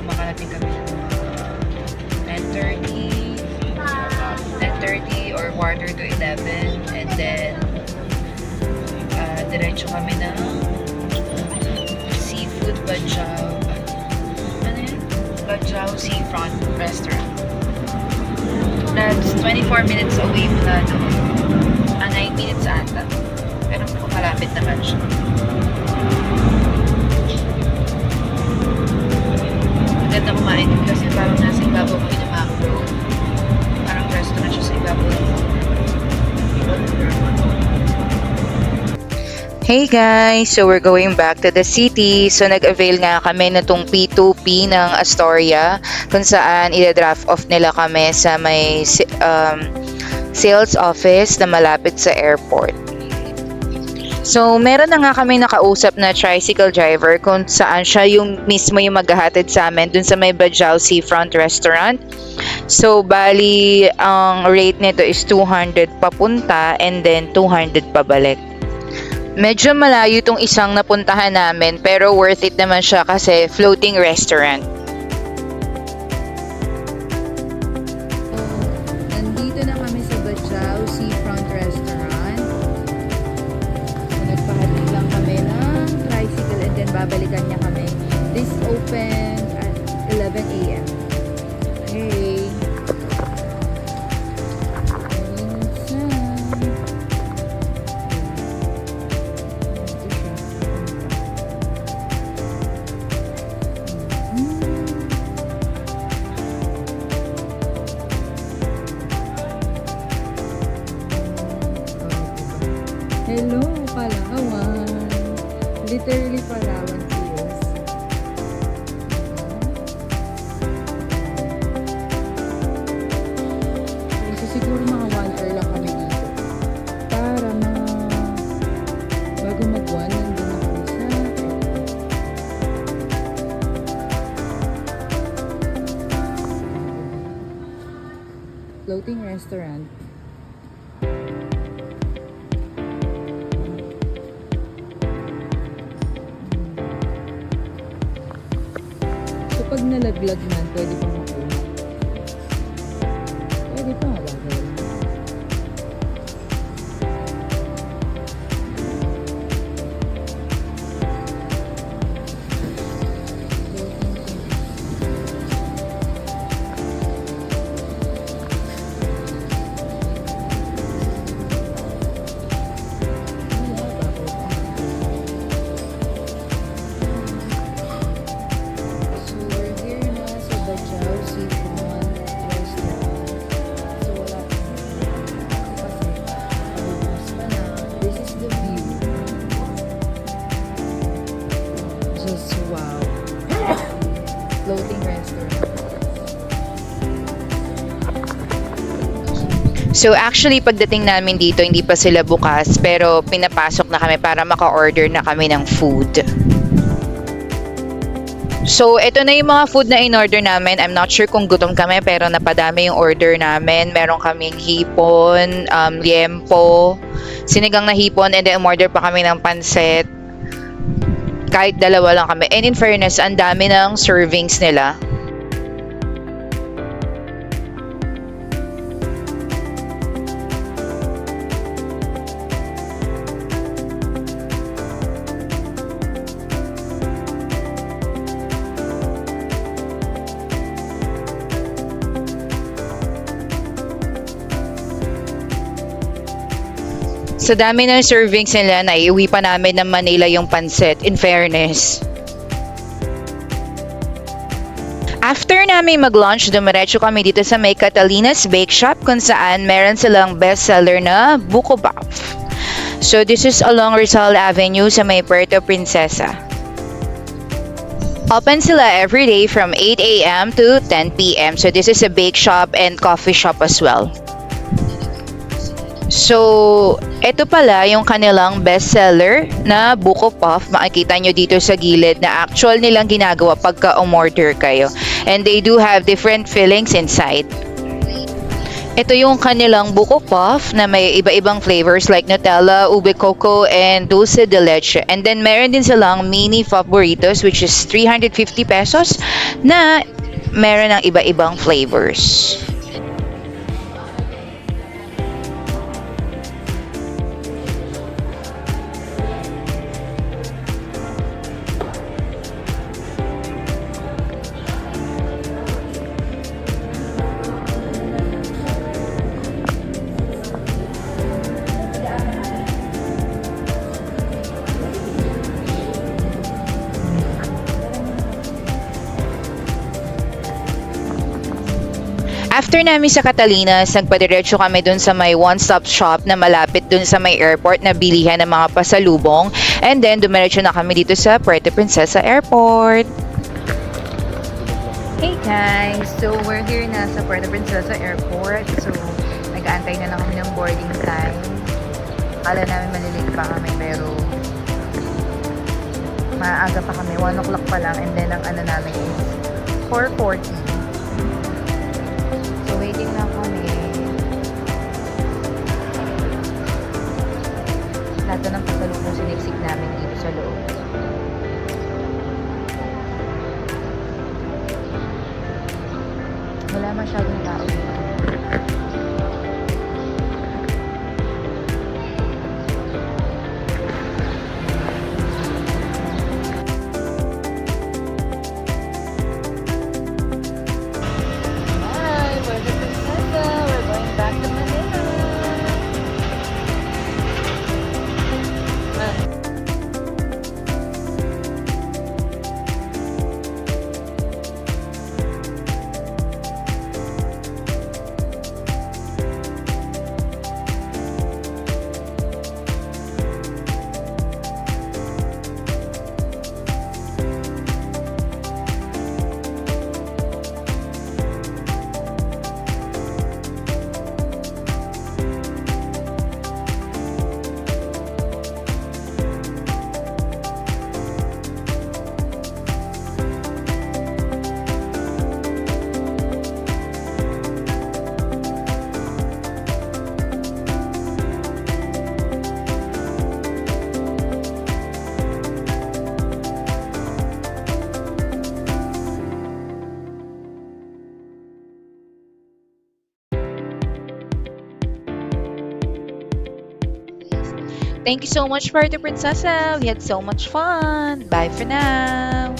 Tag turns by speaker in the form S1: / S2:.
S1: makarating kami ng mga 10:30 or quarter to 11. And then, diretso kami ng Seafood Bajau. Ano yun? Bajau Seafront Restaurant. That's 24 minutes away mula doon. 9 minutes ata. Pero malapit naman siya. Maganda kumain kasi parang nasa ibabaw mo yung macro. Parang restaurant siya sa ibabaw.
S2: Hey guys! So we're going back to the city. So nag-avail nga kami na itong P2P ng Astoria kung saan i-draft off nila kami sa may sales office na malapit sa airport. So meron na nga kami nakausap na tricycle driver kung saan siya yung mismo yung maghahatid sa amin dun sa may Bajau Seafront Restaurant. So bali ang rate nito is 200 papunta and then 200 pabalik. Medyo malayo itong isang napuntahan namin pero worth it naman siya kasi floating restaurant. Nandito na kami sa Bajau Seafront Restaurant. So, nagpahatid lang kami ng tricycle and then babalikan niya kami. This opened at 11 a.m. Hey! Hello, Palawan. Literally Palawan feels. So siguro mga 1 hour lang kami dito. Para bago mag-1, nandun na kami sa floating restaurant. Pag nalaglag man, pwede pang makuha. Pwede pa nga ba? Floating restaurant. So actually pagdating namin dito hindi pa sila bukas pero pinapasok na kami para maka-order na kami ng food. So ito na yung mga food na in-order namin. I'm not sure kung gutom kami pero napadami yung order namin. Meron kaming hipon, liempo, sinigang na hipon and then umorder pa kami ng pansit. Kahit dalawa lang kami. And in fairness, ang dami ng servings nila. Sa dami ng servings nila, naiuwi pa namin ng Manila yung pansit, in fairness. After namin mag-lunch, dumiretso kami dito sa may Catalina's Bake Shop kung saan meron silang bestseller na Buko Puff. So this is along Rizal Avenue sa may Puerto Princesa. Open sila every day from 8 a.m. to 10 p.m. So this is a bake shop and coffee shop as well. So, ito pala yung kanilang bestseller na Buko Puff. Makikita nyo dito sa gilid na actual nilang ginagawa pagka umorder kayo. And they do have different fillings inside. Ito yung kanilang buko puff na may iba-ibang flavors like Nutella, ube coco, and dulce de leche. And then meron din silang mini puff burritos which is 350 pesos na meron ng iba-ibang flavors. After namin sa Catalinas, nagpadiretso kami dun sa may one-stop shop na malapit dun sa may airport na bilihan ng mga pasalubong. And then, dumiretso na kami dito sa Puerto Princesa Airport. Hey guys! So, we're here na sa Puerto Princesa Airport. So, nag-aantay na lang kami ng boarding time. Akala namin malilate pa kami pero maaga pa kami. 1 o'clock pa lang. And then, ang ano namin is 4:40. So, waiting na kami. Lahat na ng pasalubong siniksik namin dito sa loob. Wala masyadong tao dito. Hi, Puerto Princesa. We're going back to Manila. Thank you so much, Puerto Princesa. We had so much fun. Bye for now.